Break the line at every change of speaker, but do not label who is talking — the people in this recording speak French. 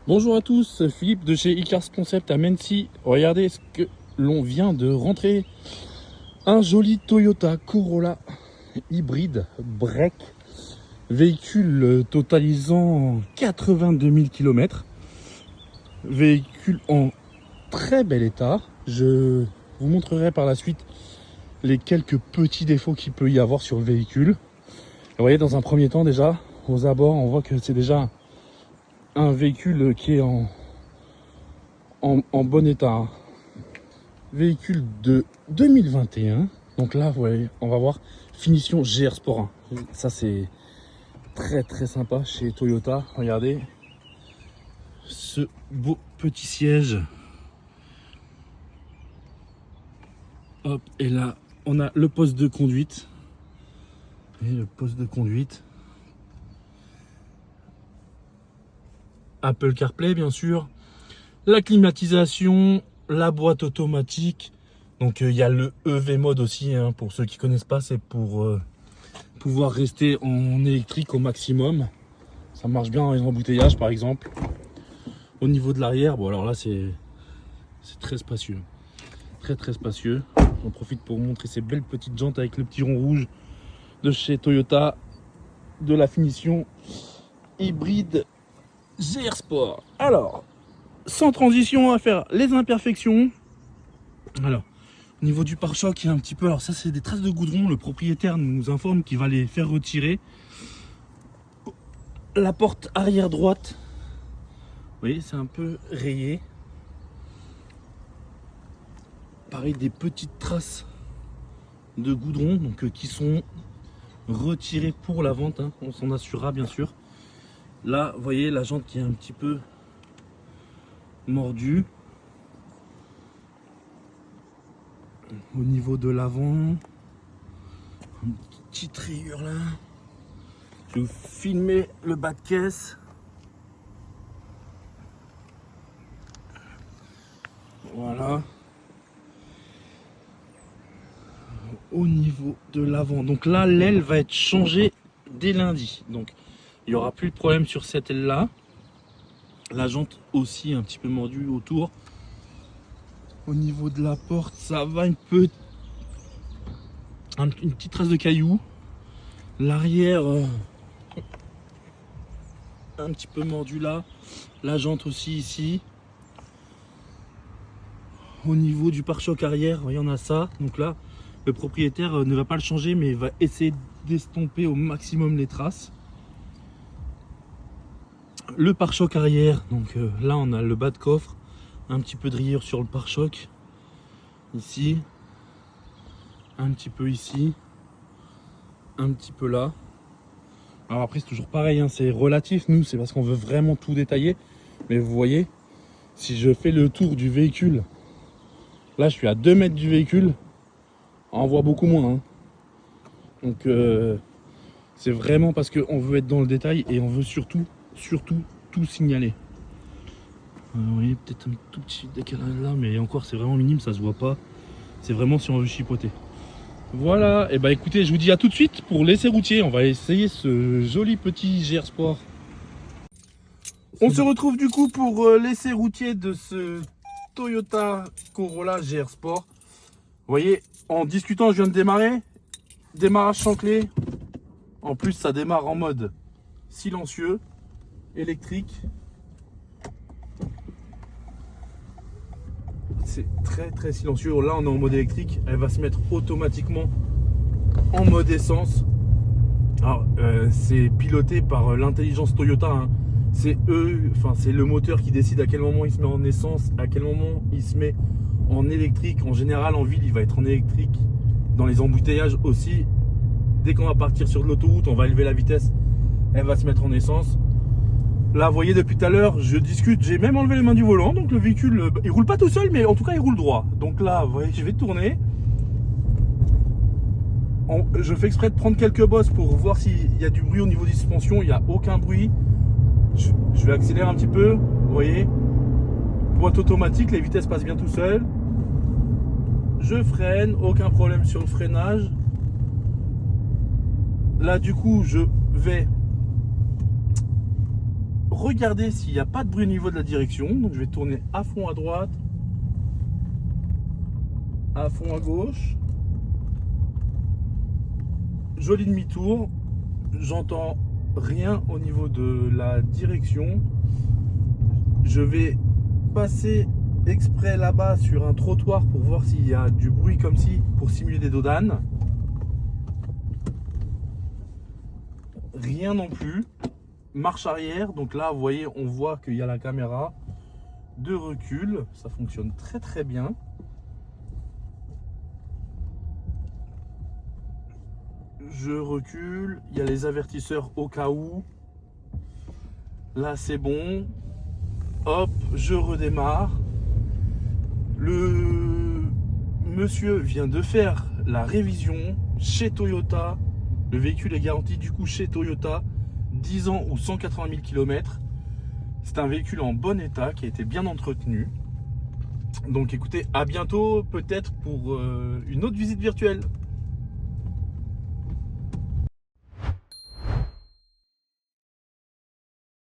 Bonjour à tous, Philippe de chez Icars Concept à Mency. Regardez ce que l'on vient de rentrer. Un joli Toyota Corolla hybride break. Véhicule totalisant 82 000 km. Véhicule en très bel état. Je vous montrerai par la suite les quelques petits défauts qu'il peut y avoir sur le véhicule. Vous voyez, dans un premier temps déjà, aux abords, on voit que c'est déjà un véhicule qui est en bon état. Véhicule de 2021. Donc là, vous voyez, on va voir finition GR Sport 1. Ça, c'est très sympa chez Toyota. Regardez ce beau petit siège. Hop, et là, on a le poste de conduite. Et le poste de conduite. Apple CarPlay, bien sûr. La climatisation, la boîte automatique. Donc il y a le EV mode aussi, hein, pour ceux qui connaissent pas, c'est pour pouvoir rester en électrique au maximum. Ça marche bien dans les embouteillages par exemple. Au niveau de l'arrière, bon alors là c'est très spacieux. Très spacieux. J'en profite pour vous montrer ces belles petites jantes avec le petit rond rouge de chez Toyota, de la finition hybride GR Sport. Alors, sans transition, on va faire les imperfections. Alors, au niveau du pare-choc, il y a un petit peu... Alors ça, c'est des traces de goudron. Le propriétaire nous informe qu'il va les faire retirer. La porte arrière droite, vous voyez, c'est un peu rayé. Pareil, des petites traces de goudron donc, qui sont retirées pour la vente. Hein. On s'en assurera, bien sûr. Là, vous voyez, la jante qui est un petit peu mordue. Au niveau de l'avant, une petite rayure là. Je vais vous filmer le bas de caisse. Voilà. Au niveau de l'avant, donc là, l'aile va être changée dès lundi. Donc, il n'y aura plus de problème sur cette aile là. La jante aussi un petit peu mordue autour. Au niveau de la porte, ça va une petite trace de cailloux. L'arrière, un petit peu mordu là. La jante aussi ici. Au niveau du pare-choc arrière, voyez, on a ça. Donc là, le propriétaire ne va pas le changer, mais il va essayer d'estomper au maximum les traces. Le pare-choc arrière, donc là on a le bas de coffre, un petit peu de rayure sur le pare-choc, ici, un petit peu ici, un petit peu là. Alors après c'est toujours pareil, hein, c'est relatif, nous c'est parce qu'on veut vraiment tout détailler, mais vous voyez, si je fais le tour du véhicule, là je suis à 2 mètres du véhicule, on voit beaucoup moins. Hein. Donc c'est vraiment parce qu'on veut être dans le détail et on veut surtout tout signaler. Vous voyez peut-être un tout petit décalage là, mais encore c'est vraiment minime, ça se voit pas. C'est vraiment si on veut chipoter. Voilà, et bah écoutez, je vous dis à tout de suite pour l'essai routier. On va essayer ce joli petit GR Sport. On se retrouve du coup pour l'essai routier de ce Toyota Corolla GR Sport. Vous voyez, en discutant, je viens de démarrer. Démarrage sans clé. En plus, ça démarre en mode silencieux, électrique. C'est très silencieux. Là, on est en mode électrique. Elle va se mettre automatiquement en mode essence. Alors, c'est piloté par l'intelligence Toyota. Hein. C'est eux, enfin, c'est le moteur qui décide à quel moment il se met en essence, à quel moment il se met en électrique. En général, en ville, il va être en électrique. Dans les embouteillages aussi. Dès qu'on va partir sur l'autoroute, on va élever la vitesse. Elle va se mettre en essence. Là, vous voyez, depuis tout à l'heure, je discute. J'ai même enlevé les mains du volant. Donc, le véhicule, il roule pas tout seul, mais en tout cas, il roule droit. Donc là, vous voyez, je vais tourner. Je fais exprès de prendre quelques bosses pour voir s'il y a du bruit au niveau des suspensions. Il n'y a aucun bruit. Je vais accélérer un petit peu. Vous voyez. Boîte automatique, les vitesses passent bien tout seul. Je freine. Aucun problème sur le freinage. Là, du coup, je vais regarder s'il n'y a pas de bruit au niveau de la direction. Donc je vais tourner à fond à droite, à fond à gauche. Joli demi-tour. J'entends rien au niveau de la direction. Je vais passer exprès là-bas sur un trottoir pour voir s'il y a du bruit comme ci pour simuler des dos d'âne. Rien non plus. Marche arrière, donc là vous voyez, on voit qu'il y a la caméra de recul, ça fonctionne très très bien. Je recule, il y a les avertisseurs au cas où. Là c'est bon. Hop, je redémarre. Le monsieur vient de faire la révision chez Toyota. Le véhicule est garanti du coup chez Toyota 10 ans ou 180 000 km. C'est un véhicule en bon état qui a été bien entretenu. Donc écoutez, à bientôt peut-être pour une autre visite virtuelle.